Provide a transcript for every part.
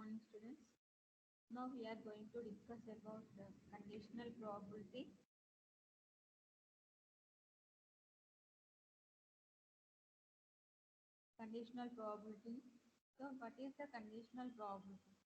morning, students. Now we are going to discuss about the conditional probability. Conditional probability. So what is the conditional probability?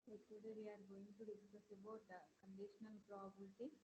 So today we are going to discuss about the conditional probability.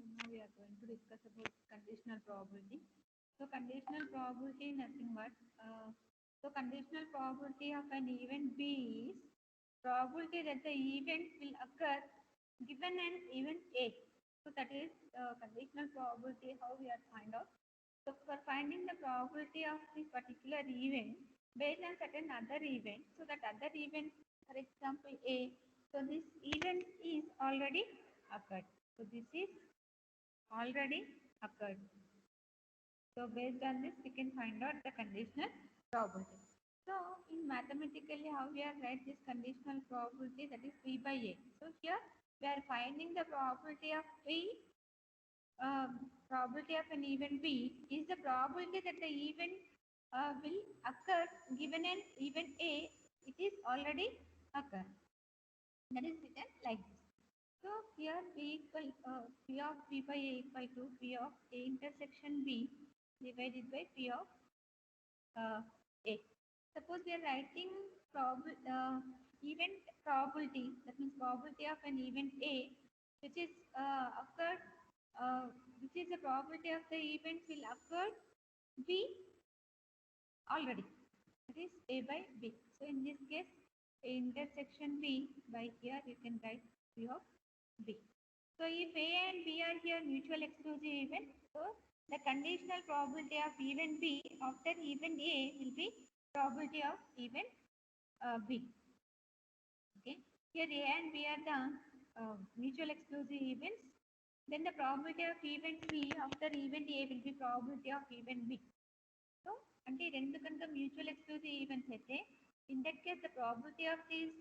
So now we are going to discuss about conditional probability. So conditional probability nothing but conditional probability of an event B is probability that the event will occur given an event A. So that is conditional probability how we are find out. So for finding the probability of this particular event based on certain other event, so that other event, for example A, so this event is already occurred. So this is already occurred. So based on this, we can find out the conditional probability. So in mathematically, how we are write this conditional probability, that is P by A. So here we are finding the probability of P, probability of an event B is the probability that the event will occur given an event A. It is already occurred. That is written like this. So here P of P by A equal to P of A intersection B divided by P of A. Suppose we are writing event probability, that means probability of an event A, which is occurred, which is the probability of the event will occur B already. That is A by B. So in this case, A intersection B, by here you can write P of B. So if A and B are here mutual exclusive event, so the conditional probability of event B after event A will be probability of event B. Okay. Here A and B are the mutual exclusive events. Then the probability of event B after event A will be probability of event B. So, అంటే రెండు కనుక mutual exclusive events అయితే, in that case the probability of this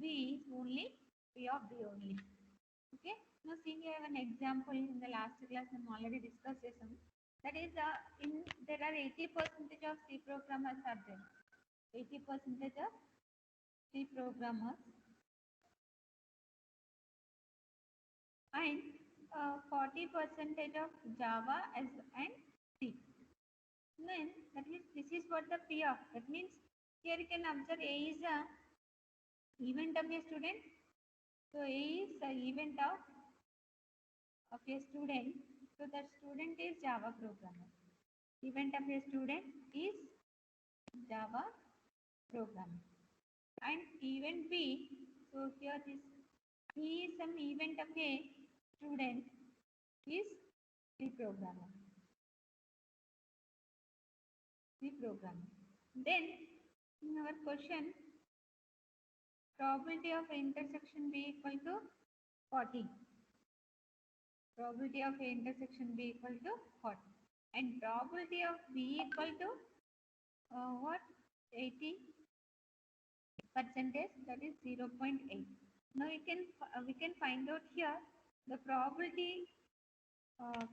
B is only P of B only. Okay. Now seeing here an example in the last class I already discussed this. That is there are 80% of C programmers are there. 80% of C programmers and 40% of Java and C. Then that means this is what the P of. That means here you can observe A is a event of a student. So A is the event of a student. So that student is Java programmer. Event of a student is Java programmer. And event B, so here this B is some event of a student is C programmer. C programmer. Then in our question, probability of intersection B equal to 40. Probability of intersection B equal to 40. And probability of B equal to what? 80 percentage, that is 0.8. Now we can find out here the probability of,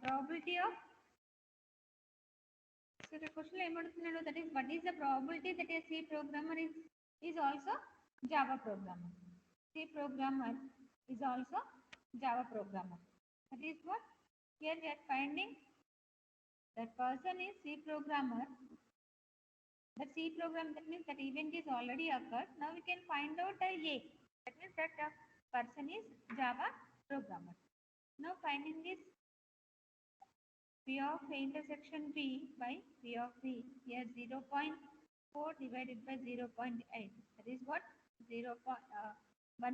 so the question that is what is the probability that a C programmer is also Java programmer. C programmer is also Java programmer. That is what here we are finding, that person is C programmer. The C program, that means that event is already occurred. Now we can find out the A. That means that the person is Java programmer. Now finding this P of A intersection B by P of B, here 0.4 divided by 0.8. That is what? 1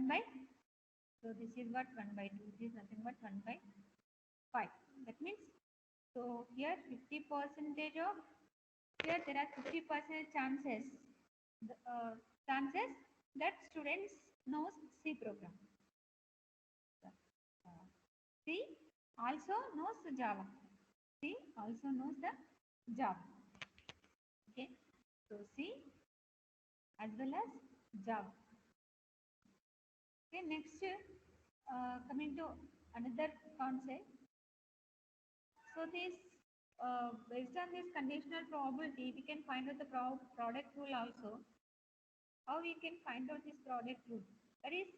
by, so this is what? 1 by 2. This is nothing but 1 by 5. That means, so here 50% of, here there are 50% chances that students knows C program. C also knows Java. C also knows the Java. Okay, so C as well as Java. Okay, next coming to another concept. So this based on this conditional probability, we can find out the product rule also. How we can find out this product rule? That is,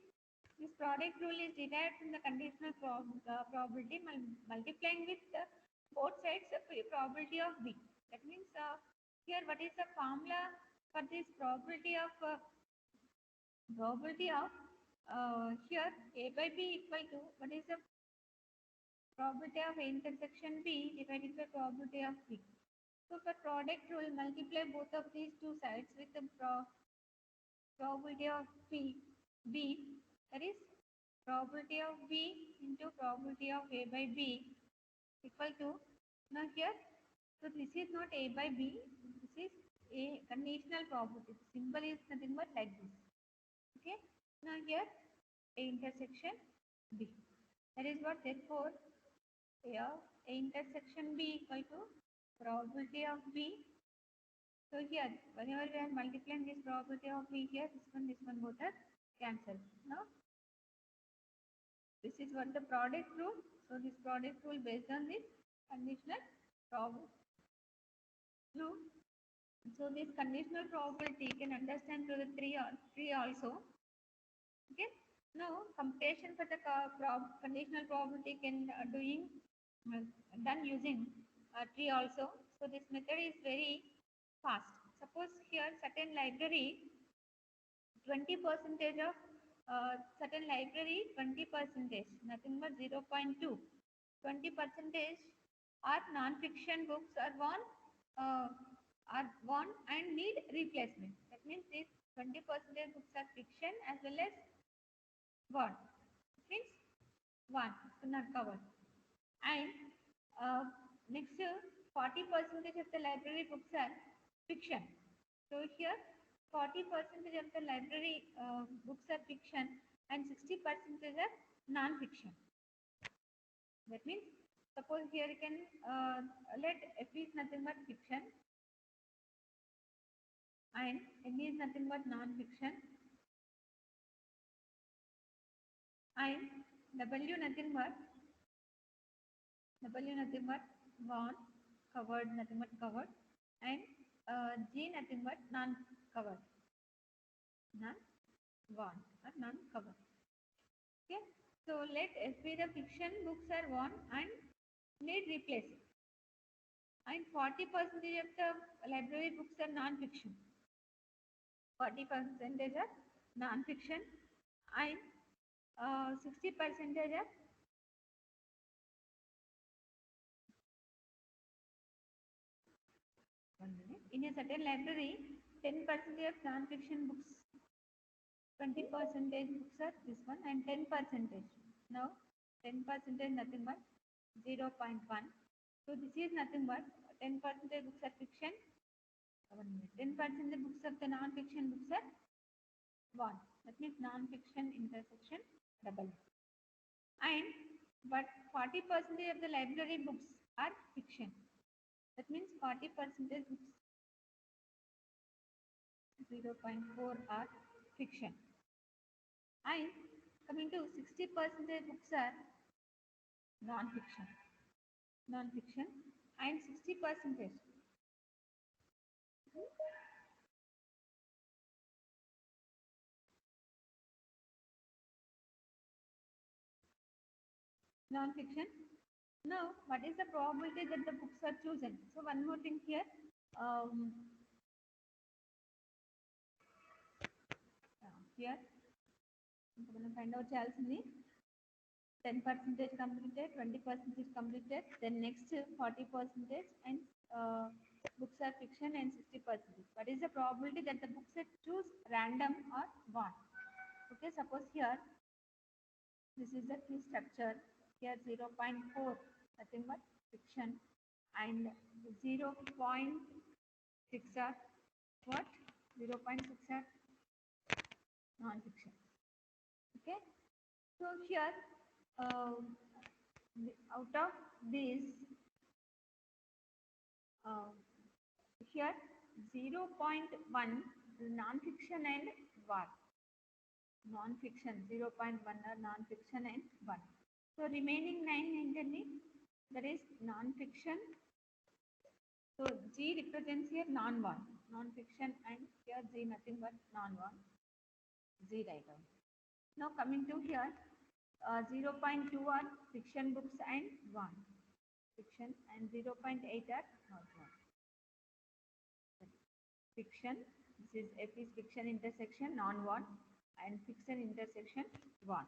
this product rule is derived from the conditional probability multiplying with both sides of probability of B. That means here what is the formula for this probability of here A by B equal to, what is the probability of A intersection B divided by probability of B. So for product rule, multiply both of these two sides with the probability of B, that is probability of B into probability of A by B equal to, now here, so this is not A by B, this is a conditional probability. The symbol is nothing but like this. Okay, now here A intersection B. That is what, therefore A intersection B equal to probability of B. So here, whenever we are multiplying this probability of B here, this one both are cancelled. Now, this is what the product rule. So this product rule based on this conditional probability rule. So this conditional probability can understand through the tree also. Okay. Now computation for the conditional probability can done using tree also. So this method is very fast. Suppose here certain library 20% of certain library 20%, nothing but 0.2. 20% are non-fiction books are won and need replacement. That means these 20% books are fiction as well as won. Means one, so not covered. And next 40% of the library books are fiction. So here 40% of the library books are fiction and 60% are non-fiction. That means, suppose here you can let F is nothing but fiction and N is nothing but non-fiction and W nothing but won, covered, nothing but covered, and G nothing but non-covered, non-won or non-covered. Okay, so let F be the fiction books are won and need replaced, and 40% of the library books are non-fiction. 40% are non-fiction and 60% are in a certain library, 10% of non-fiction books, 20% books are this one, and 10%. Now, 10% nothing but 0.1. So this is nothing but 10% books are fiction. 10% books of the non-fiction books are 1. That means non-fiction intersection double. And but 40% of the library books are fiction. That means 40% books 0.4 are fiction. And coming to 60% books are non-fiction. Non-fiction and 60% non-fiction. Now, what is the probability that the books are chosen? So one more thing here. Here, I'm going to find out చేయాల్సింది 10% completed, 20% completed, then next 40% and books are fiction and 60%. What is the probability that the books are choose random or one? Okay, suppose here this is the key structure. Here 0.4 nothing but fiction and 0.6 are what? 0.6 are non-fiction. Okay, so here out of these here 0.1 non-fiction and 1. Non-fiction 0.1 are non-fiction and 1. So remaining 9 ఏంటండి? That is non-fiction. So G represents here non-1, non-fiction, and here G nothing but non-1. G write down. Now coming to here 0.2 are fiction books and 1. Fiction and 0.8 are not 1. Fiction, this is F is fiction intersection non-1 and fiction intersection 1.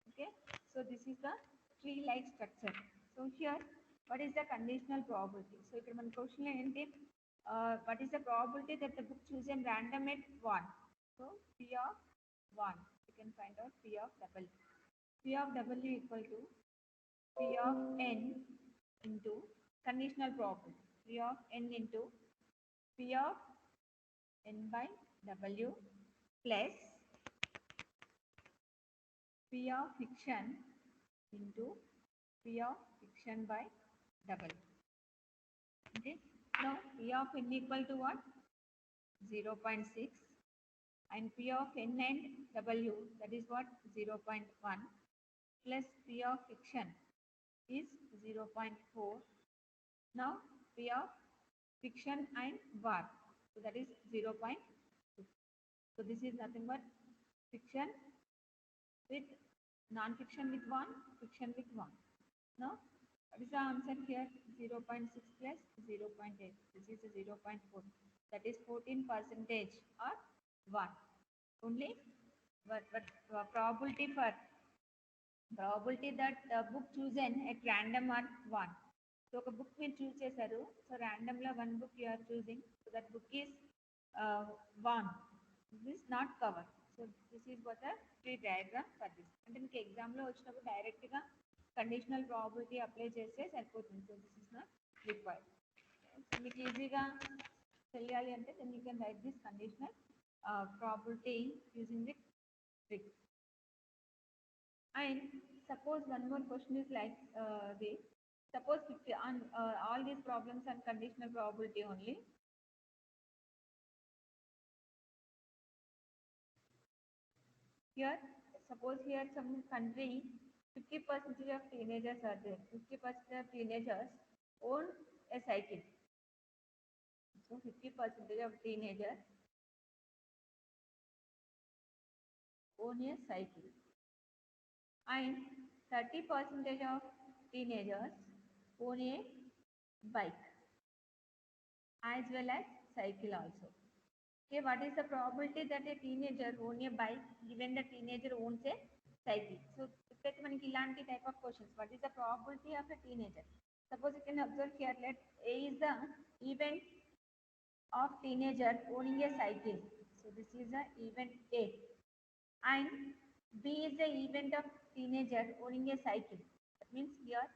Okay, so this is the tree-like structure. So here, what is the conditional probability? So if one question is what is the probability that the book chosen random at 1? So P of 1, you can find out P of W. P of W equal to P of N into conditional probability. P of N into P of N by W plus P of fiction into P of fiction by double. Okay. Now P of N equal to what? 0.6 and P of N and W, that is what? 0.1 plus P of fiction is 0.4. Now P of fiction and var, so that is 0.2. So this is nothing but fiction with non-fiction with 1, fiction with 1. Now, what is the answer here? 0.6 plus 0.8. This is a 0.4. That is 14% or 1. Only but probability that book chosen at random are 1. So a book మీరు choose చేశారు. So random la one book you are choosing. So that book is 1. This is not covered. So this is what a tree diagram for this. అంటే మీకు ఎగ్జామ్లో వచ్చినప్పుడు డైరెక్ట్గా conditional probability apply చేస్తే సరిపోతుంది. So this is not required. మీకు ఈజీగా తెలియాలి అంటే then you can write this conditional probability using the trick. And suppose one more question is like this. Suppose 50 on all these problems are conditional probability only. Here, suppose here some country 50% of teenagers are there. 50% of teenagers own a cycle. So 50% of teenagers own a cycle. And 30% of teenagers own a bike as well as cycle also. Okay, what is the probability that a teenager own a bike given the teenager owns a cycle? So, మనకి ఇలాంటి type of questions. What is the probability of a teenager? Suppose you can observe here, let A is the event of teenager owning a cycle. So this is the event A. And B is the event of teenager owning a cycle. That means here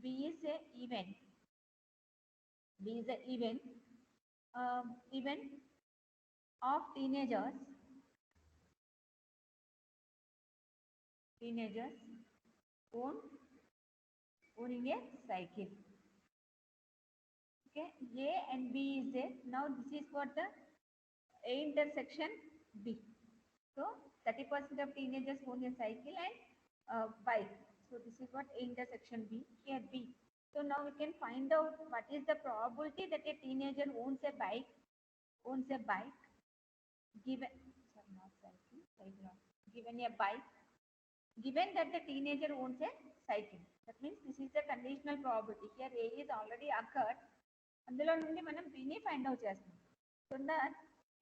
B is a event. B is a event of teenagers own owning a cycle. Okay, A and B is there. Now this is for the A intersection B. So 30% of teenagers own a cycle and bike. So this is what A intersection B. Here B. So now we can find out what is the probability that a teenager owns a bike, given, sorry, not cycle, given a bike, given that the teenager owns a cycle. That means this is the conditional probability. Here A is already occurred. అందులో నుండి మనం Bని find out చేస్తాం. So that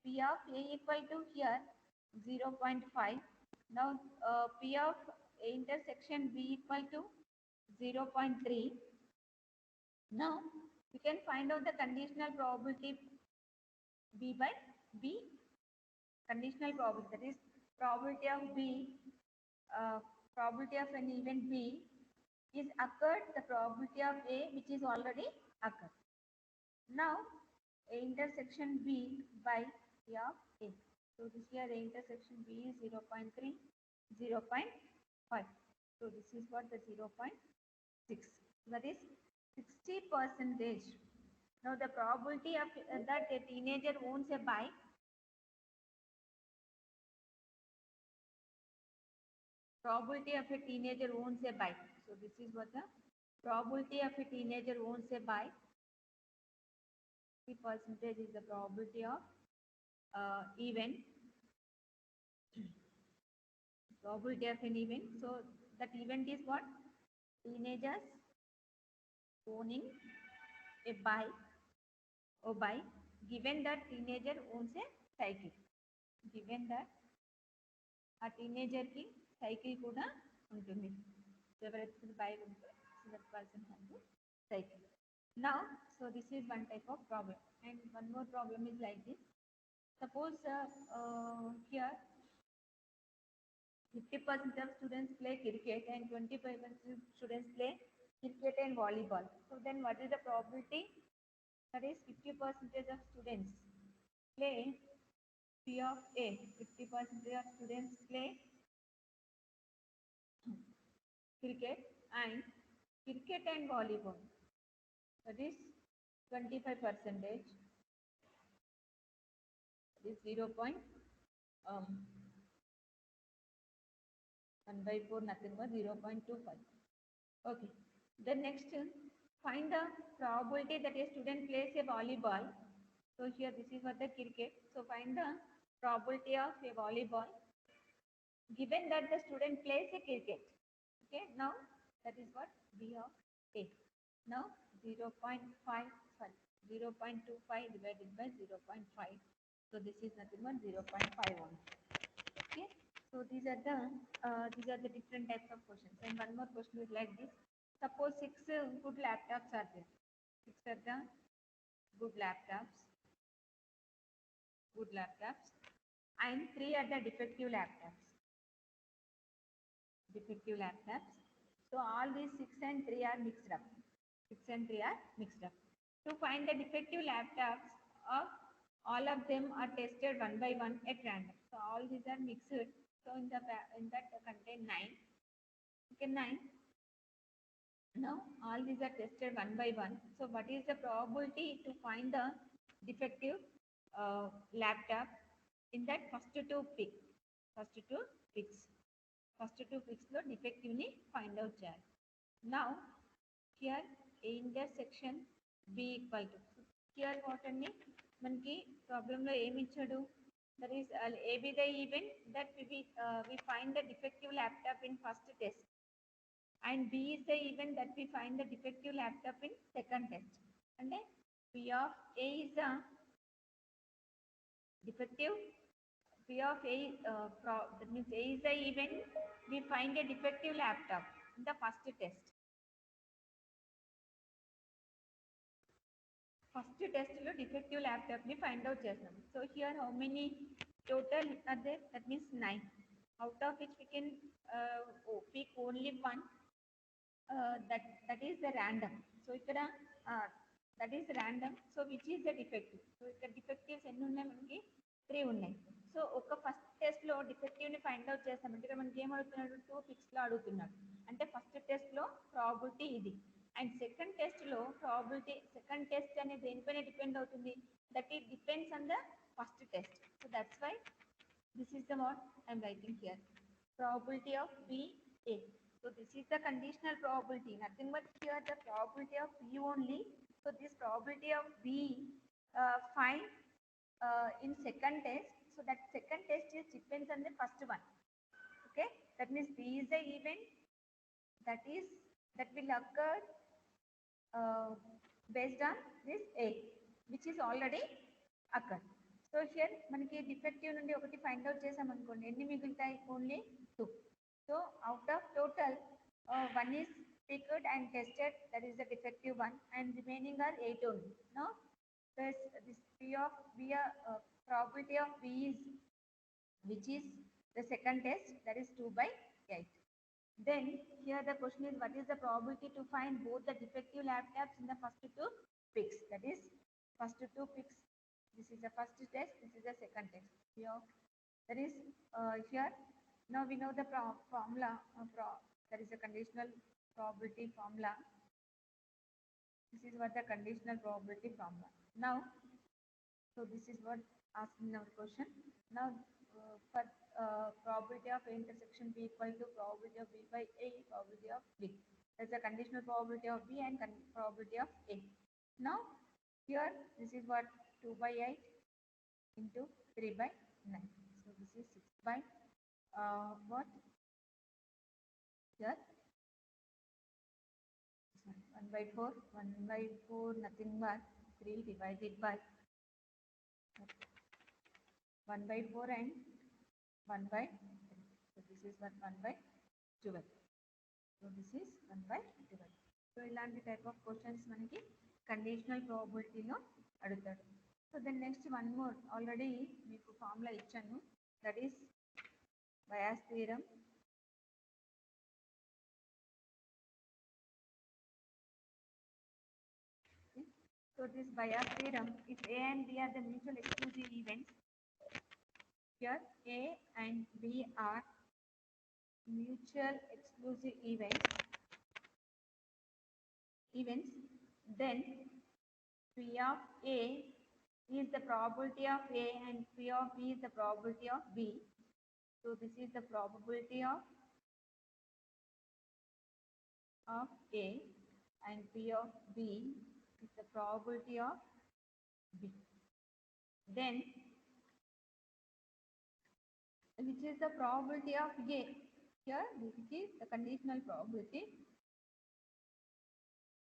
P of A equal to here 0.5. Now P of A intersection B equal to 0.3. Now we can find out the conditional probability B by B, conditional probability, that is probability of B, probability of an event B is occurred, the probability of A which is already occurred. Now A intersection B by P of A. So this here A intersection B is 0.3, 0.5. So this is what the 0.6. That is 60%. Now the probability of that a teenager owns a bike, probability of a teenager owns a bike. So this is what the probability of a teenager owns a bike. 50% is the probability of event. Probability of an event. So that event is what? Teenagers owning a bike or bike, given that teenager owns a cycle. Given that a teenager ki cycle kuda ఉంటుంది. So ఎవరైతే bike ఉంటుందో so that person has a cycle. Now, so this is one type of problem. And one more problem is like this. Suppose here 50% of students play cricket and 25% students play cricket and volleyball. So then what is the probability? That is 50% of students play P of A. 50% of students play cricket and volleyball. That is 25%. That is 0.1 by 4, nothing but 0.25. Okay. Then next, find the probability that a student plays a volleyball. So here this is for the cricket. So find the probability of a volleyball given that the student plays a cricket. Okay. Now that is what B of A. Now 0.5, sorry, 0.25 divided by 0.5. So this is nothing but 0.51. Okay. So these are the different types of questions. And one more question is like this. Suppose 6 good laptops are there. 6 are the good laptops, and 3 are the defective laptops. So all these 6 and 3 are mixed up. To find the defective laptops of all of them are tested one by one at random. So all these are mixed. So in that contain 9. Okay, 9. Now all these are tested one by one. So what is the probability to find the defective laptop in that first two picks? First two picks lo defective ni find out cheyali. Now here A intersection B equal to, here what anni manki problem lo em ichadu, that is A be the event that we find the defective laptop in first test, and B is the event that we find the defective laptop in second test. And then P of A is the defective, P of A, that means A is the event, we find a defective laptop in the first test. First test lo defective laptop ni find out chestam. So here how many total are there? That means 9. Out of which we can pick only one. that is the random. So ikkada that is random. So which is the defective? So ikkada defectives enni unnai manaki 3 unnai. So ఒక first టెస్ట్లో డిఫెక్టివ్ని find out చేస్తామంటే ఇక్కడ మనకి ఏం అడుగుతున్నాడు 2 పిక్స్లో అడుగుతున్నాడు అంటే first టెస్ట్లో ప్రాబిలిటీ ఇది అండ్ సెకండ్ టెస్ట్లో ప్రాబిలిటీ సెకండ్ టెస్ట్ అనేది దేనిపైన డిపెండ్ అవుతుంది that it depends on the first test so that's why this is the what I'm writing here probability of B A. So this is the conditional probability, nothing but here the probability of B only. So this probability of B find in second test. So that second test is depends on the first one. Okay, that means B is the event that will occur uh, based on this A, which is already occurred. So here మనకి defective నుండి ఒకటి find out చేసాం అనుకోండి ఎన్ని మిగులుతాయి only 2. So out of total one is picked and tested, that is the defective one, and remaining are 8 only. Now this P of B probability of B is which is the second test, that is 2 by 8. Then here the question is what is the probability to find both the defective lab tabs in the first 2 picks, that is first 2 picks. This is the first test, this is the second test. Here that is here now we know the formula that is the conditional probability formula. This is what the conditional probability formula. Now so this is what asked in our question. Now for probability of A intersection B equal to probability of B by A probability of B. That's the conditional probability of B and probability of A. Now here this is what 2 by 8 into 3 by 9. So this is 6 by what? Here 1 by 4. 1 by 4 nothing but 3 divided by 1 by 4 and 1 by 3. So this is 1 by 12. So this is 1 by 12. So ilanti type of questions manaki conditional probability lo adutadu. So then next one more already meeku formula ichchanu, that is Bayes theorem. Okay. So this Bayes theorem, if A and B are the mutual exclusive events, here A and B are mutual exclusive events, then P of A is the probability of A and P of B is the probability of B. So this is the probability of A and P of B is the probability of B. Then which is the probability of A? Here which is the conditional probability.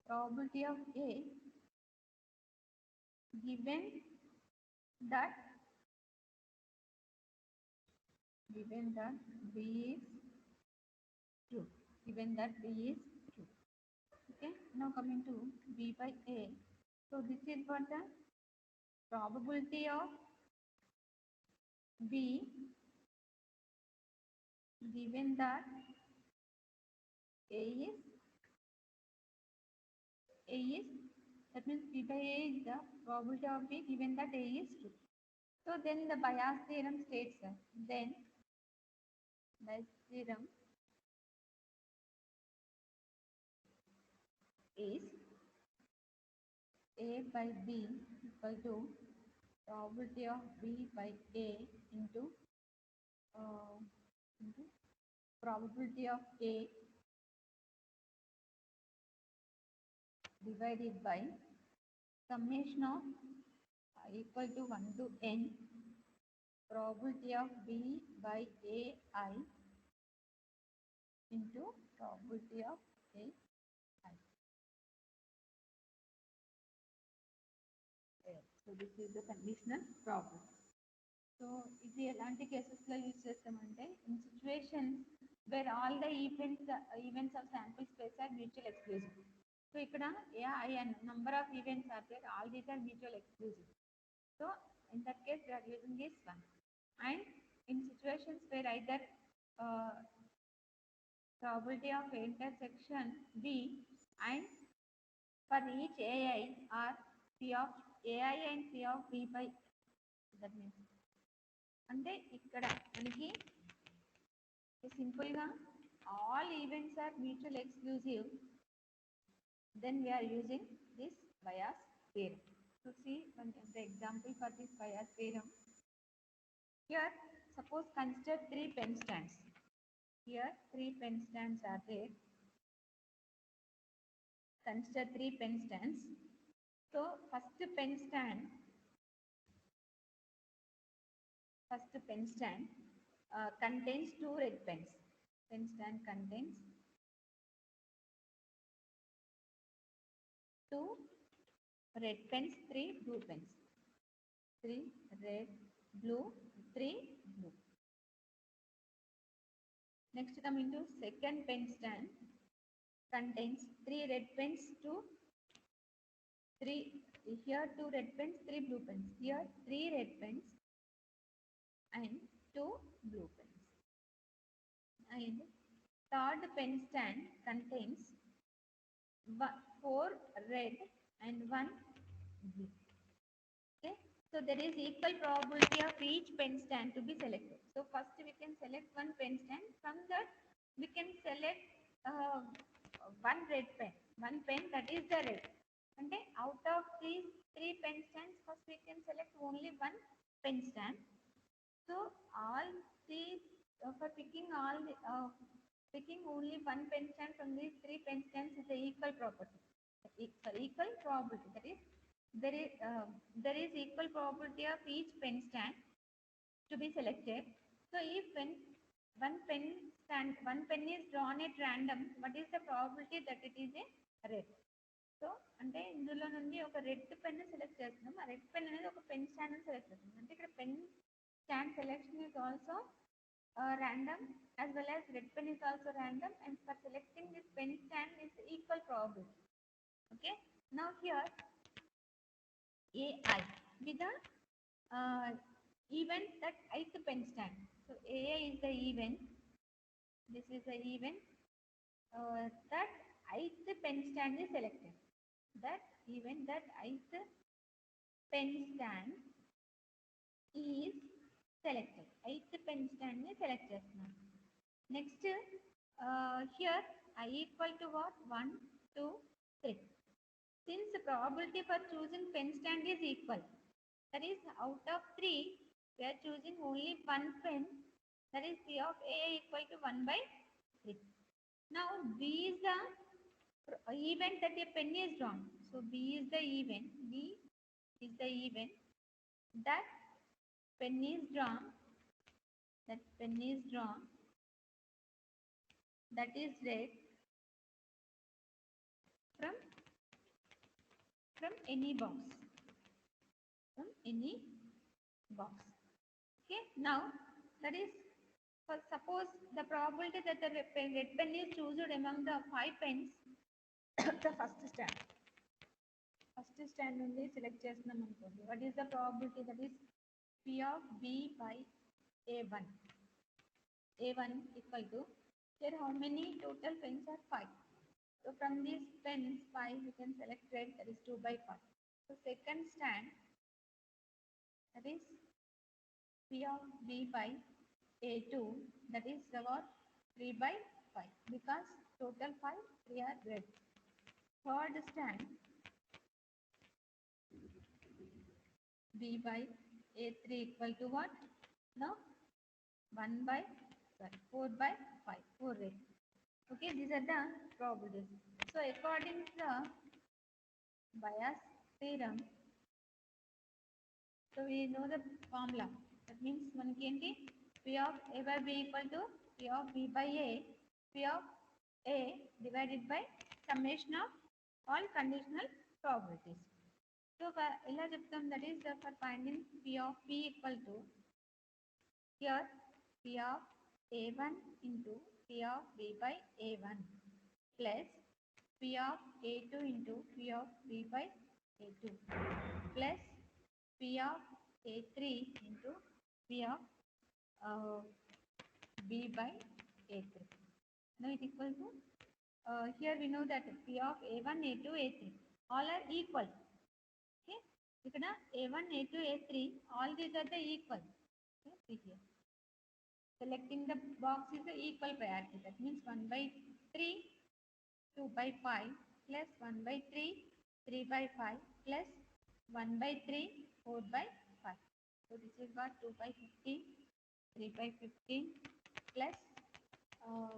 Probability of A given that B is true. Given that B is true. Okay. Now coming to B by A. So this is what the probability of B given that A is that means B by A is the probability of B given that A is true. So then the Bayes theorem states then Bayes theorem is A by B equal to probability of B by A into probability of A divided by summation of equal to 1 to n probability of B by AI into probability of AI. So this is the conditional problem. So ఇది ఎలాంటి కేసెస్లో use చేస్తామంటే in situations where all the events of sample space are mutual exclusive. So ఇక్కడ A I N number of events are there, all these are mutual exclusive. So in that case we are using this one. And in situations where either probability of intersection B, and for each AI are P of AI and P of B by, that means అంటే ఇక్కడ మనకి సింపుల్గా all events are mutual exclusive, then we are using this bias theorem. So see one the example for this bias theorem. Here suppose consider 3 pen stands. Here 3 pen stands are there. Consider 3 pen stands. So first pen stand contains 2 red pens. Pen stand contains 2 red pens, 3 blue pens. 3 red, blue, 3 blue. Next coming to second pen stand contains 3 red pens, 3 here 2 red pens, 3 blue pens. Here 3 red pens and 2 blue pens. And third pen stand contains 4 red and 1 blue. Okay, so there is equal probability of each pen stand to be selected. So first we can select one pen stand. From that we can select one red pen, one pen that is the red. And out of these 3 pen stands, first we can select only one pen stand. So all these for picking only one pen stand from these 3 pen stands is the equal property. Equal probability, that is there is equal probability of each pen stand to be selected. So if when one pen is drawn at random, what is the probability that it is a red? So అంటే ఇందులో నుండి ఒక red pen select చేస్తున్నాం. ఆ red pen అనేది ఒక pen stand select చేస్తున్నాం. అంటే ఇక్కడ pen stand selection is also random, as well as red pen is also random, and for selecting this pen stand is equal probability. Okay, now here AI with the event that ith pen stand. So AI is the event. This is the event that ith pen stand is selected. That event that ith pen stand is selected. Ith pen stand is selected. Next, here I equal to what? 1, 2, 3. Since the probability for choosing pen stand is equal, that is out of 3, we are choosing only one pen, that is P of A equal to 1 by 3. Now B is the event that a pen is drawn. So B is the event. B is the event that pen is drawn. That pen is drawn. That is red from any box. From any box. Okay. Now that is, for suppose the probability that the red pen is chosen among the 5 pens. The first stand only select చేస్తున్నాం అనుకోండి. What is the probability? That is P of B by A1. A1 equal to, here how many total pens are 5. So from these pens 5 we can select red, that is 2 by 5. So second stand, that is P of B by A2, that is what? 3 by 5, because total 5, 3 are red. Third stand, B by A3 equal to what? Now 4 by 5, 4 red. Okay, these are the probabilities. So according to the bias theorem, so we know the formula. That means manaki enti P of A by B equal to P of B by A, P of A divided by summation of all conditional probabilities. So ella cheptam, that is for finding P of P equal to, here P of A1 into P of B by A1 plus P of A2 into P of B by A2 plus P of A3 into P of B by A3. Now it equal to, here we know that P of A1, A2, A3 all are equal. Okay, ఇక్కడ A1, A2, A3 all these are the equal. Okay, see here. Selecting the box is the equal priority. That means 1 by 3, 2 by 5 plus 1 by 3, 3 by 5 plus 1 by 3, 4 by 5. So this is what 2 by 15, 3 by 15 plus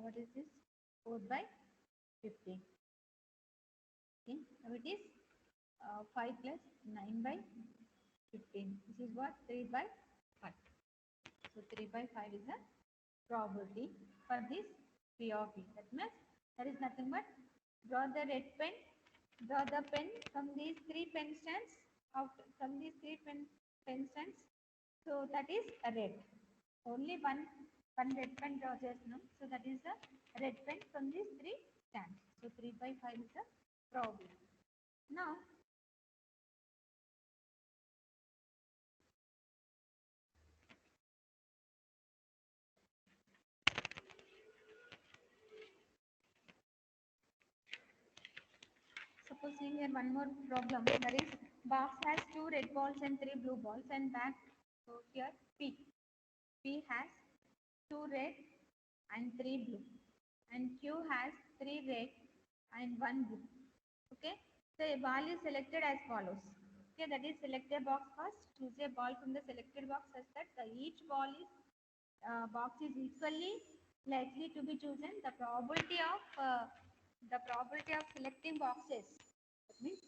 what is this? 4 by 15. Okay, now it is 5 plus 9 by 15. This is what 3 by 5. So 3 by 5 is the probability for this P of E. That means there is nothing but draw the red pen, draw the pen from these three pen stands, out from these three pen stands. So that is a red. Only one red pen draw just now. So that is the red pen from these three stands. So 3 by 5 is the probability. Now suppose here one more problem, that is box has 2 red balls and 3 blue balls and back. So here P has 2 red and 3 blue and Q has 3 red and 1 blue. Okay, so a ball is selected as follows. Okay, that is select a box first, choose a ball from the selected box such that each ball is box is equally likely to be chosen. The probability of selecting boxes, that means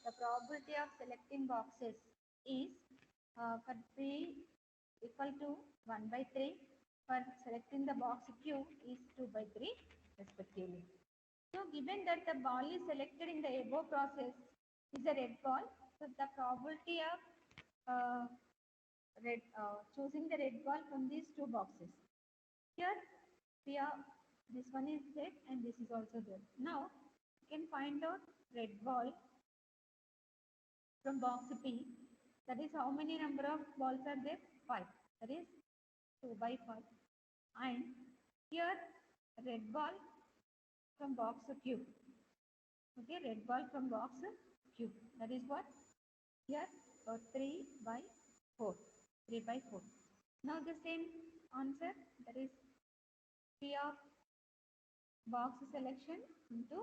the probability of selecting boxes is for P equal to 1 by 3, for selecting the box Q is 2 by 3 respectively. So given that the ball is selected in the above process is a red ball, so the probability of choosing the red ball from these two boxes. Here we are, this one is red and this is also red. Now you can find out red ball from box P. That is how many number of balls are there? 5. That is 2 by 5. And here red ball from box Q. Okay, red ball from box Q. That is what? Here 3 by 4. 3 by 4. Now the same answer, that is P of box selection into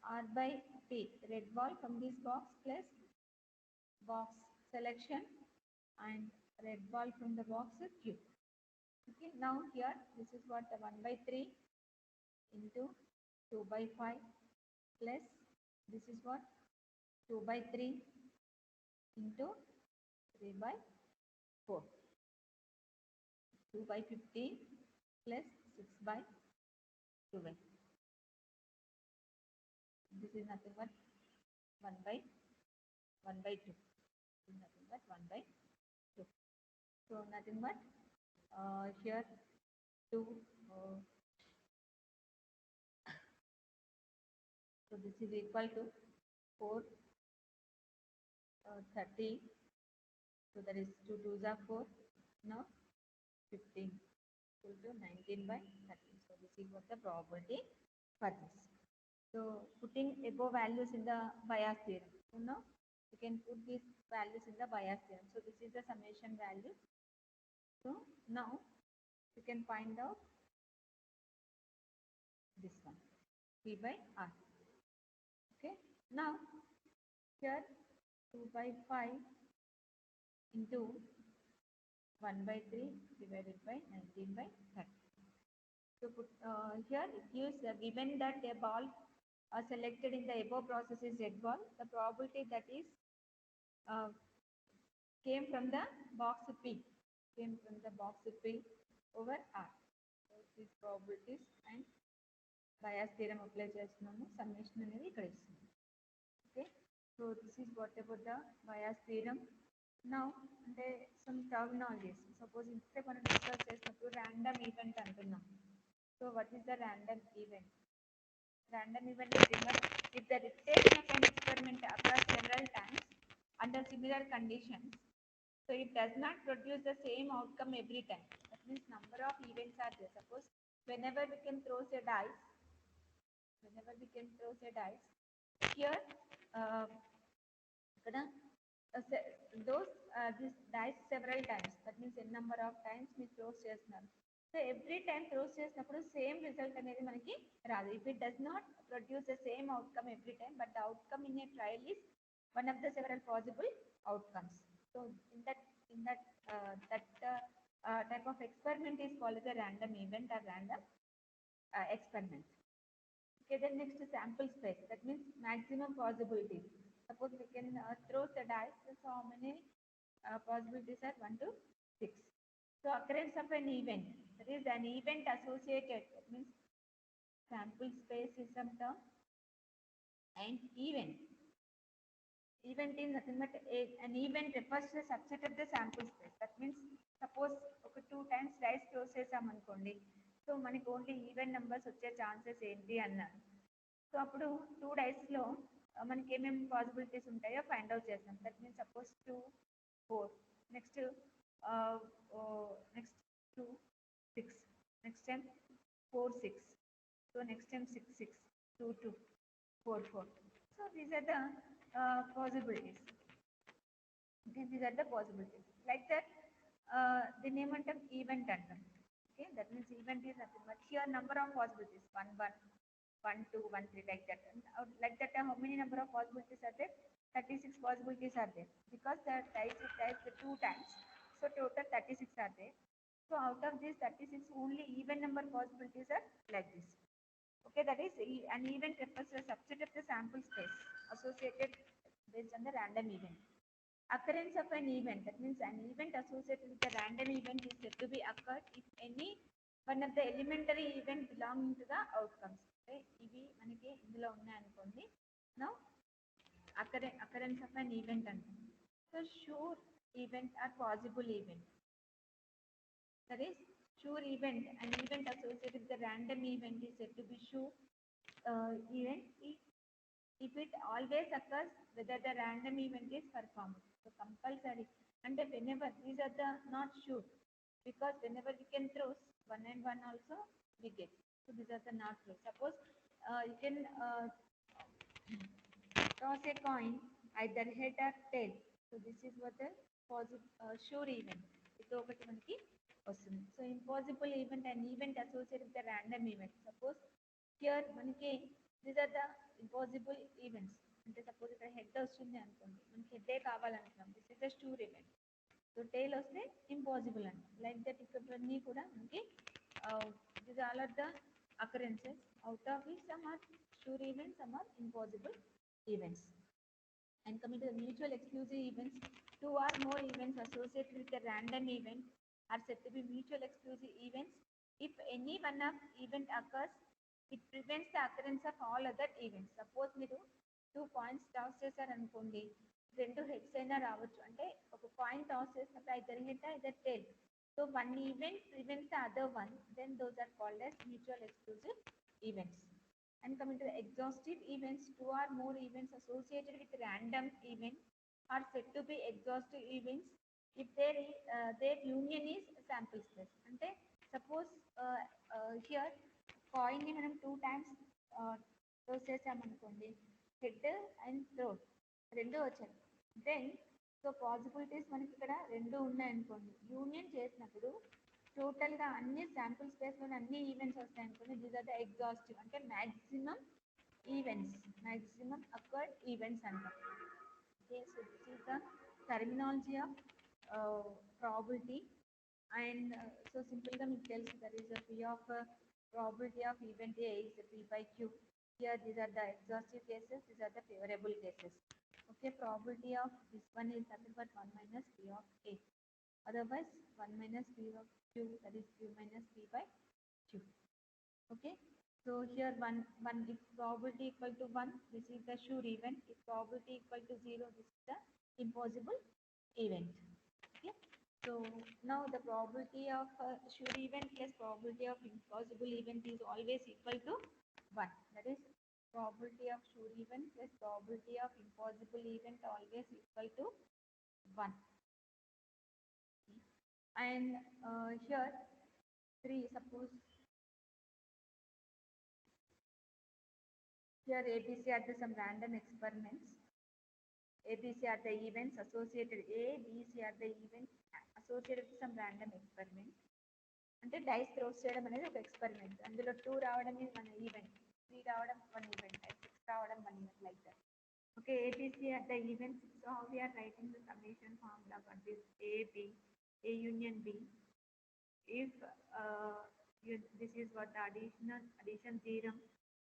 R by P, red ball from this box plus box selection and red ball from the box Q. Okay, now here this is what the 1 by 3 into 2 by 5 plus this is what 2 by 3 into 3 by 4. 2 by 15 plus 6 by 12. This is nothing but 1 by 2. This is nothing but 1 by 2. So nothing but here 2. So this is equal to 4, 30. So that is 2 2s are 4. Now 15 equal to 19 by 30. So this is what the probability for this. So putting above values in the bias theorem. So now you can put these values in the bias theorem. So this is the summation value. So now you can find out this one, P by R. Okay. Now here 2 by 5 into 1 by 3 divided by 19 by 30. So put, here it gives given that a ball selected in the above process is red ball, the probability that is came from the box P, came from the box P over R. So these probabilities and bias theorem apply చేస్తున్నాము, summation అనేది ఇక్కడ ఇస్తుంది. Okay, so this is what about the bias theorem. Now అంటే some terminologies, suppose ఇంతసేపు మనం discuss చేసినప్పుడు random event అంటున్నాం. So what is the random event? Random event is if the repetition of an experiment occurs several times under similar conditions, so it does not produce the same outcome every time. That means number of events are there. Suppose whenever we can throw a dice, whenever we can throw a dice, here, uh, ఇక్కడ those this dice several times, that means n number of times మీరు throws చేస్తున్నారు. So every time throws చేసినప్పుడు same result అనేది మనకి రాదు. If it does not produce the same outcome every time, but the outcome in a trial is one of the several possible outcomes. So in that in that type of experiment is called as a random event or random experiment. Okay, then next is sample space. That means maximum possibilities. Suppose we can throw the dice. So how many possibilities are 1 to 6? So occurrence of an event. That is an event associated. That means sample space is some term, and event. Event is nothing but an event refers to the subset of the sample space. That means suppose okay, 2 times dice throw చేసాం అనుకోండి. So మనకి only even numbers వచ్చే chances ఏంటి అన్నారు. So అప్పుడు 2 డైస్లో మనకి ఏమేమి possibilities ఉంటాయో ఫైండ్ అవుట్ చేస్తాం. That means suppose 2 4, next next 2 6, next time 4 6, so next time 6 6, 2 2, 4 4. So these are the possibilities. Okay, these are the possibilities. Like that, the name అంటాం event అంటాం. Okay, that means event is nothing but here number of possibilities 1 1, 1 2, 1 3, like that. And like that, how many number of possibilities are there? 36 possibilities are there, because the dice is diced 2 times. So total 36 are there. So out of these 36, only even number possibilities are like this. Okay, that is an event refers to a subset of the sample space associated based on the random event. Occurrence of an event, that means an event associated with the random event is said to be occurred if any one of the elementary event belonging to the outcomes. Okay, ఇవి మనకి ఇందులో ఉన్నాయి అనుకోండి. Now occurrence of an event అంటాం. So sure event or possible event. That is sure event, an event associated with the random event is said to be sure event if it always occurs whether the random event is performed. So compulsory, and whenever these are the not sure, because whenever we can throw 1 and 1 also we get. So these are the not true. Suppose you can toss a coin either head or tail. So this is what the sure event. ఇది ఒకటి మనకి వస్తుంది. So impossible event and event associated with the random event. Suppose here మనకి these are the impossible events. అంటే suppose ఇక్కడ head వస్తుంది అనుకోండి, మనకి హెడ్డే కావాలనుకున్నాం, this is the sure event. So tail వస్తే ఇంపాసిబుల్ అంట. లైక్ దట్ ఇక్కడన్నీ కూడా మనకి this all are the occurrences. Out of which some are sure events, some are impossible events. And coming to the mutual exclusive events, 2 or more events associated with a random event are said to be mutual exclusive events. If any one of event occurs, it prevents the occurrence of all other events. Suppose మీరు 2 coins toss చేశారనుకోండి, 2 heads అయినా రావచ్చు. అంటే ఒక coin toss చేసినప్పుడు either head either tail. So one event prevents the other one, then those are called as mutual exclusive events. And coming to the exhaustive events, 2 or more events associated with random event are said to be exhaustive events if their union is sample space. Ante suppose here coin ni manam 2 times throw chesam anukondi, head and throat rendu vachayi, then so possibilities మనకి ఇక్కడ 2 ఉన్నాయి అనుకోండి. Union చేసినప్పుడు టోటల్గా అన్ని sample స్పేస్లోని అన్ని events వస్తాయి అనుకోండి. దీస్ ఆర్ ద ఎగ్జాస్టివ్, అంటే maximum events, maximum occurred events అంటాం. Okay, so this is the terminology of probability. And so సింపుల్గా మీకు తెలుసు, that is the P of probability of event A is P by Q. Here these are the exhaustive cases, these are the favorable cases. Okay, probability of this one is nothing but 1 minus P of A. Otherwise 1 minus P of Q, that is Q minus P by Q. Okay, so here 1 if probability equal to 1, this is the sure event. If probability equal to 0, this is the impossible event. Okay, so now the probability of sure event plus probability of impossible event is always equal to 1. That is probability of sure event plus probability of impossible event always equal to 1. And here 3, suppose Here ABC are the some random experiments. ABC are the events associated. A, B, C are the events associated with some random experiment. అంటే dice throws చేయడం అనేది ఒక experiment. అందులో 2 రావడం is one event, 3 రావడం one event, 6 రావడం one event, like that. Okay, ABC are the events. So how we are writing the summation formula for this A, B, A union B. If this is what the addition theorem.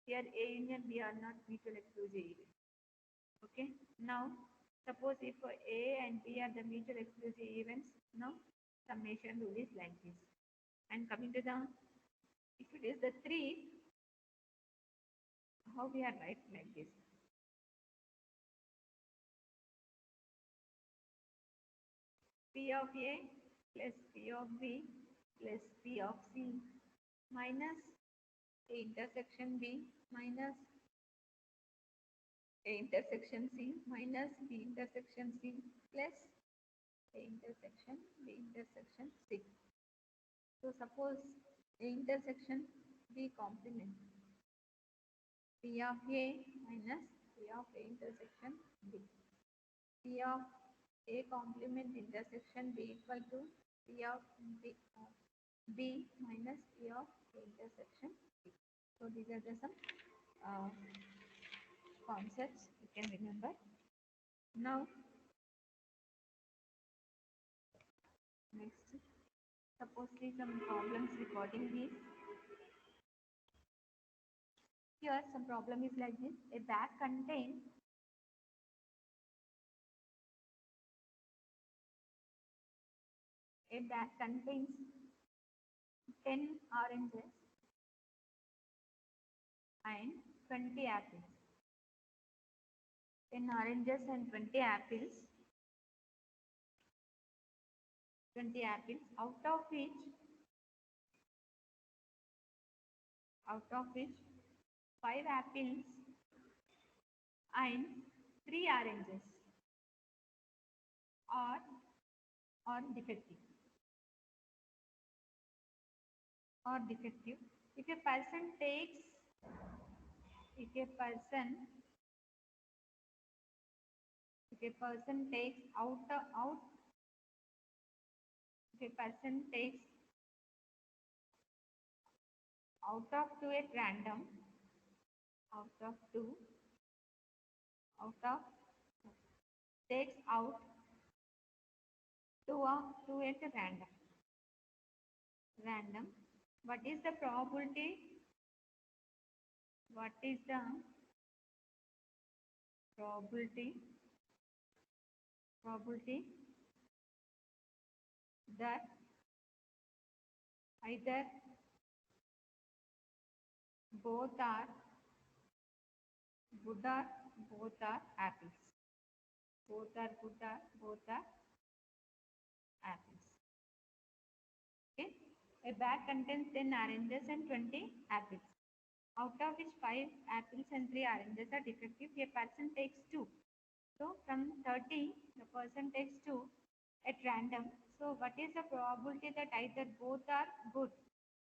Here A union B are not mutual exclusive events. Okay, now suppose if A and B are the mutual exclusive events, now summation rule is like this. And coming to the, if it is the 3, how we are writing like this. P of A plus P of B plus P of C minus A intersection B minus A intersection C minus B intersection C plus A intersection B intersection C. So suppose A intersection B complement, P of A minus P of A intersection B. P of A complement intersection B equal to P of B minus P of A intersection B. So these are the some concepts you can remember. Now next, suppose see some problems regarding this. Here some problem is like this. A bag contains a bag contains 10 oranges and 20 apples. 10 oranges and 20 apples. 20 apples, out of which 5 apples and 3 oranges are defective. If a person takes out of 2 at random, out of takes out 2 at random, what is the probability? What is the probability that either both are good or both are apples? Both are good or both are apples. Okay. A bag contains 10 oranges and 20 apples, out of which 5 apples and 3 oranges are defective. A person takes 2. So from 30, the person takes 2 at random. So what is the probability that either both are good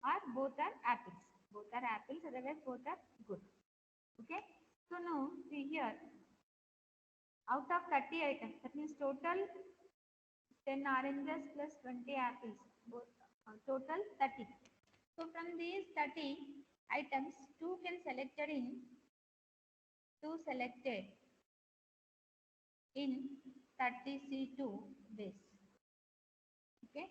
or both are apples? Both are apples, otherwise both are good. Okay. So now see here, out of 30 items, that means total 10 oranges plus 20 apples, both total 30. So from these 30 items, 2 selected in 30C2 base. Okay.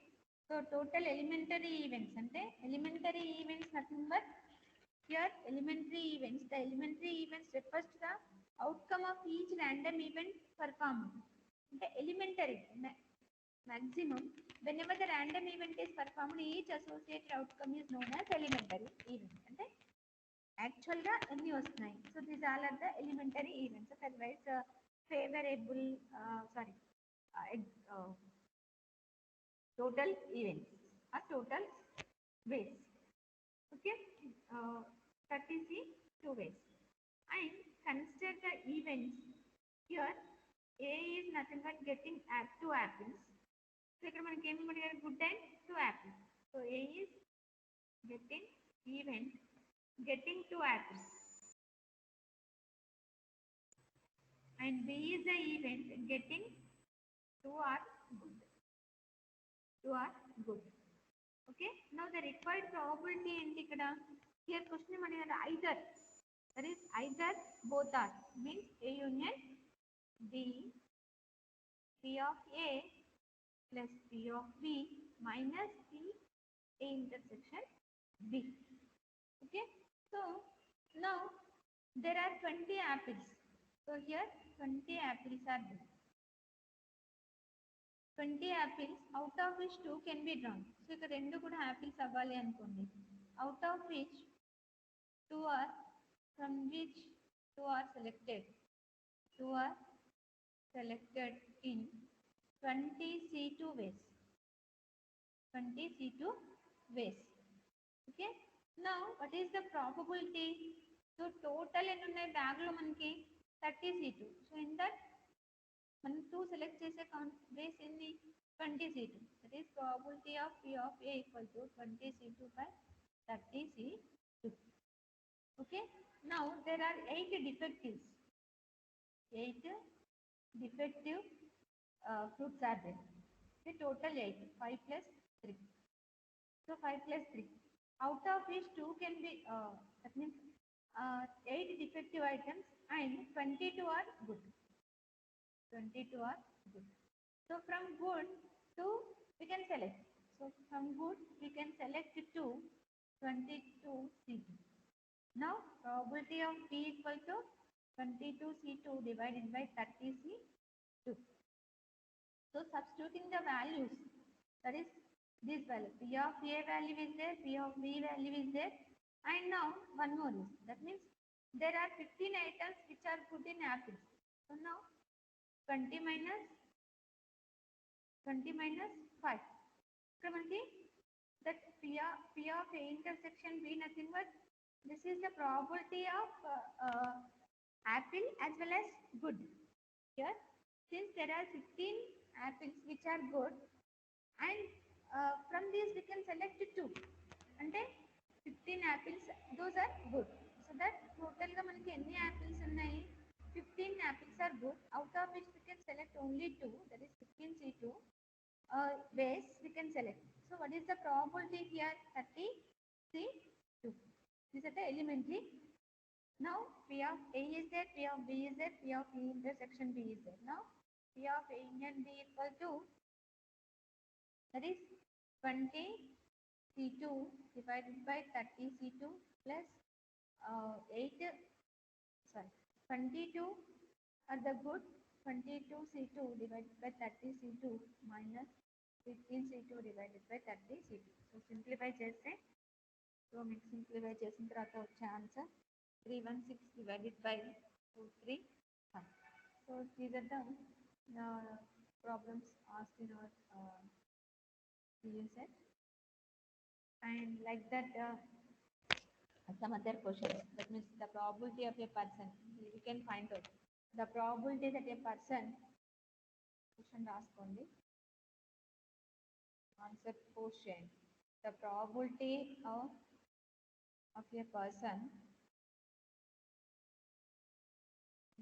So total elementary events, nothing but here elementary events. The elementary events refers to the outcome of each random event performed. The elementary maximum, whenever the random event is performed, each associated outcome is known as elementary event. అంటే actual గా ఎన్ని వస్తున్నాయి? So these all are the elementary events. Otherwise favourable total events or total ways. Okay, 30C 2 ways. And consider the events. Here A is nothing but getting 2 apples. So ఇక్కడ మనకి ఏమి అడిగారు? Good and 2 apples. So A is getting 2 apples. and B is the event getting 2 are good. 2 are good. Okay. Now the required probability ఏంటి ఇక్కడ? Here question ఏమడిగారు? Either. That is either both are means A union B, P of A plus P of B minus P A intersection B. Okay. So now there are 20 apples. So here 20 apples are there. 20 apples out of which 2 can be drawn. So ఇక్కడ రెండు కూడా apples అవ్వాలి అనుకోండి. Out of which 2 are from which 2 are selected. 2 are selected in 20 C2 ways. 20 C2 ways. Okay. Now what is the probability? So total ఎన్ని ఉన్నాయి bag లో మనకి 30 C2. So in that మనం 2 సెలెక్ట్ చేసే బేస్ ఎన్ని 20 C2. That is probability of P of A equal to 20 C2 by 30 C2. Okay. Now there are 8 defectives. 8 defective fruits are there. The total 8. 5 plus 3. So 5 plus 3. Out of which 2 can be, that means 8 defective items and 22 are good. 22 are good. So from good to we can select. So from good we can select to 22 C2. Now probability of P equal to 22 C2 divided by 30 C2. So substituting the values, that is this value, P of A value is there, P of B value is there, and now one more is, that means there are 15 items which are good in apples. So now 20 minus 5. From that P of A intersection B nothing but this is the probability of apple as well as good. Here since there are 15 apples which are good and from these we can select 2 and then 15 apples those are good. So that total ga manaki enni apples unnayi 15 apples are good, out of which we can select only 2, that is 15 C2 ways we can select. So what is the probability here? 30 C2. This is the elementary. Now P of A is there, P of B is there, P of E intersection B is there. Now P of A union B equal to, that is 20 C2 divided by 30 C2 plus 22 are the good, 22 C2 divided by 30 C2 minus 15 C2 divided by 30 C2. So simplify చేస్తే, so మీకు simplify చేసిన తర్వాత వచ్చే answer 316 divided by 231. So these are the problems asked in our previous set, and like that some other questions, that means the probability of a person, you can find out the probability that a person, question రాసుకోండి, answer question, the probability of a person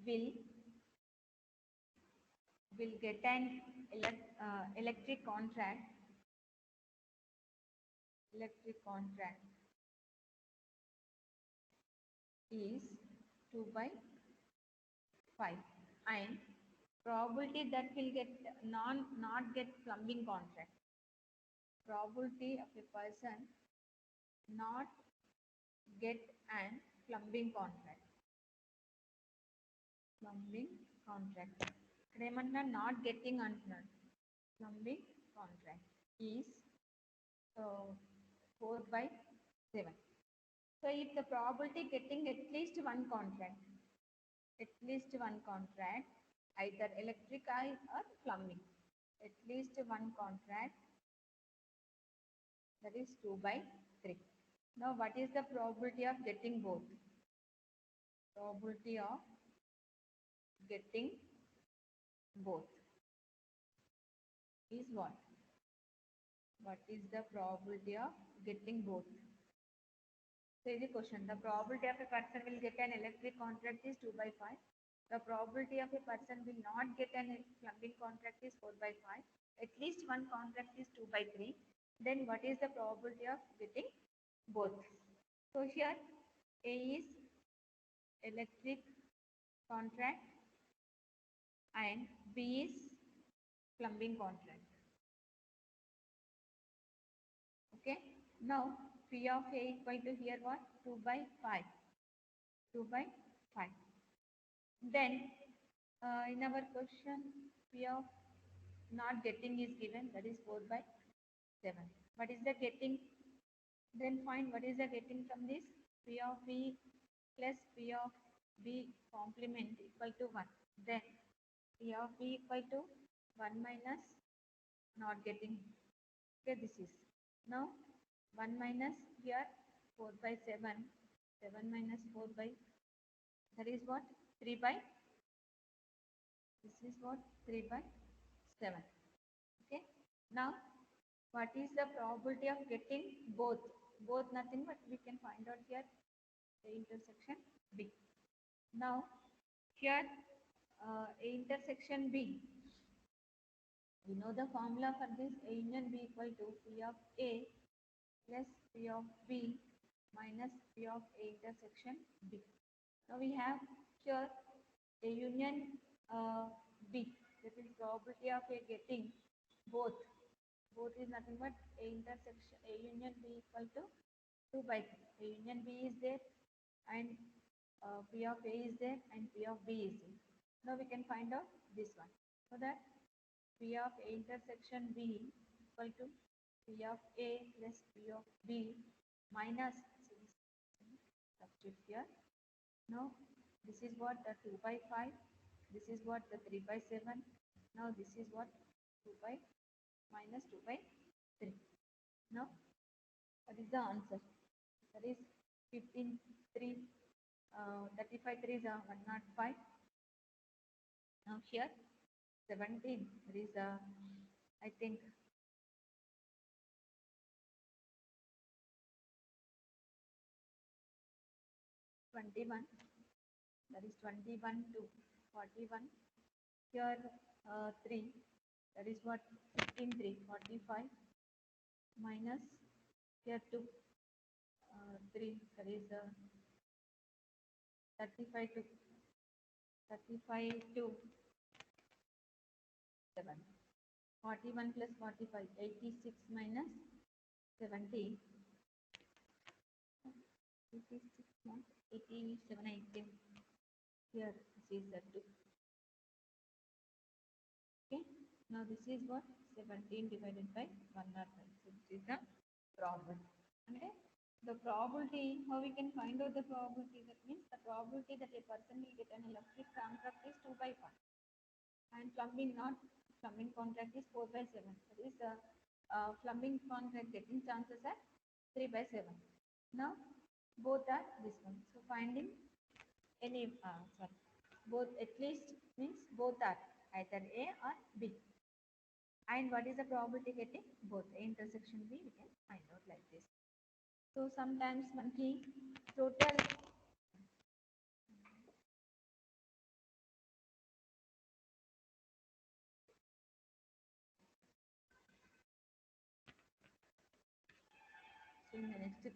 will get an electric contract is 2 by 5, and probability that will get not get plumbing contract, probability of a person not get an plumbing contract ఇక్కడ ఏమన్నా not getting అంటున్నాడు, plumbing contract is 4 by 7. So if the probability getting at least one contract, either electric or plumbing, at least one contract, that is 2 by 3. Now what is the probability of getting both? Probability of getting both is what? What is the probability of getting both? So the question, the probability of a person will get an electric contract is 2 by 5, The probability of a person will not get a plumbing contract is 4 by 5. At least one contract is 2 by 3. Then what is the probability of getting both? So here A is electric contract and B is plumbing contract. Okay. Now P of A equal to here what? 2 by 5. 2 by 5. Then in our question P of not getting is given, that is 4 by 7. What is the getting? Then find what is the getting from this? P of B plus P of B complement equal to 1. Then P of B equal to 1 minus not getting. Okay, this is. Now 1 minus here 4 by 7. 7 minus 4 by, that is what? 3 by, this is what? 3 by 7. Okay. Now what is the probability of getting both? Both nothing but we can find out here A intersection B. Now here A intersection B. We know the formula for this. A union B equal to P of A plus P of B minus P of A intersection B. Now we have here A union B. That is probability of A getting both. Both is nothing but A intersection A union B equal to 2 by 3. A union B is there and P of A is there and P of B is there. Now we can find out this one. So that P of A intersection B equal to P of A plus P of B minus, substitute here. Now this is what the 2 by 5. This is what the 3 by 7. Now this is what 2 by minus 2 by 3. Now what is the answer? That is 15, 3, 35, 3 is 105. Now here 17, there is I think 21, that is 21 to 41. Here 3, that is what? 15, 3, 45 minus here 2, 3, that is 35 to 35 to 7. 41 plus 45, 86 minus 70. 86 not 87, I think. Here this is the 2. Okay. Now this is what? 17 divided by 105. So this is the probability. Okay. The probability, how we can find out the probability? That means the probability that a person will get an electric contract is 2 by 5. And plumbing contract is 4 by 7. That is the plumbing contract getting chances are 3 by 7. Now both are this one. So finding any both at least means both are either A or B. And what is the probability getting both A intersection B? We can find out like this. So sometimes monkey total so in the next